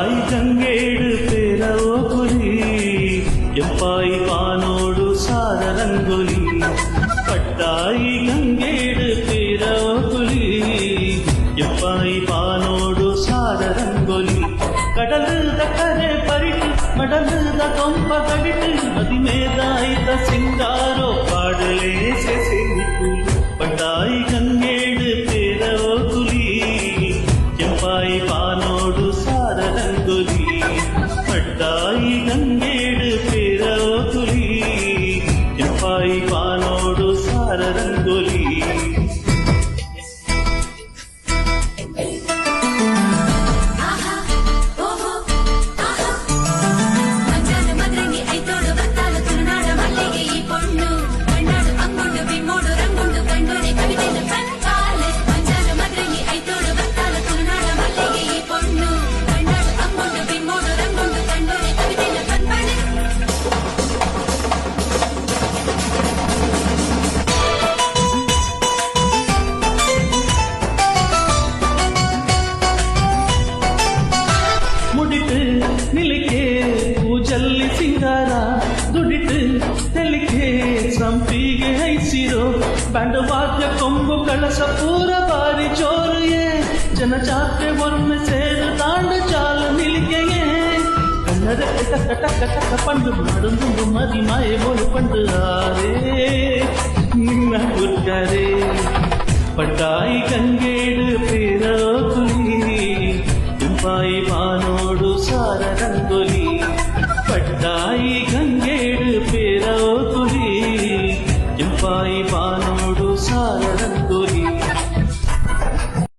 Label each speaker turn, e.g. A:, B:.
A: ಪಟ್ಟಾಯಿ ಗಂಗೇಡು ಪೇರವೋ ಕುಲಿ ಎಪ್ಪಾಯಿ ಪಾನೋಡು ಸಾರ ರಂಗೋಲಿ ಪಟ್ಟಾಯಿ ಗಂಗೇಡು ಪೇರವೋ ಕುಲಿ ಎಪ್ಪಾಯಿ ಪಾನೋಡು ಸಾರ ರಂಗೋಲಿ ಕಡಲದ ಕರೆ ಪರಿಟು ಮಡಲದ ಕೊಂಪ ಕಡಿಟು ಮದಿಮೇದಾಯಿತ ಸಿಂಗಾರೋ ಪಾಡಲೇ ಸೆಸೆನಿತು ಪಟ್ಟಾಯಿ ಗಂಗೇಡು ಪೇರವೋ ಕುಲಿ ಕೆಂಪಾಯಿ ಪಾನೋಡು ಸಾರ ರಂಗೋಲಿ ಪಟ್ಟಾಯಿ ಗಂಗೇಡು ಪೇರವೋ ಕುಲಿ ಕೆಂಪಾಯಿ ಪಾನೋಡು ಸಾರ ರಂಗೋಲಿ ಮುಡಿತು ನಿಲಿಕೆ ಪೂಜಲ್ಲಿ ಸಿಂಗಾರ ದುಡಿತು ತೆಲಿಕೆ ಸಂಪಿಗೆ ಹೈಸಿರೋ ಬ್ಯಾಂಡ್ ವಾದ್ಯ ಕೊಂಬು ಕಳಸ ಪೂರ ಬಾರಿ ಜೋರುಯೇ ಜನಜಾತ್ರೆ ಒಮ್ಮೆ ಸೇರು ತಾಂಡ ಚಾಲು ನಿಲಿಕೆಯೇ ಕನ್ನಡ ಟಕ ಟಕ ಟಕ ಪಂಡು ಮಾಡುಂದು ಮದಿ ಮಾಯೆ ಬೋಲು ಪಂಡು ಆರೇ ನಿನ್ನ ಗುರ್ಕರೇ ಪಟ್ಟಾಯಿ ಗಂಗೇಡು ಪೇರೋ ಕುಲಿ ಕೆಂಪಾಯಿ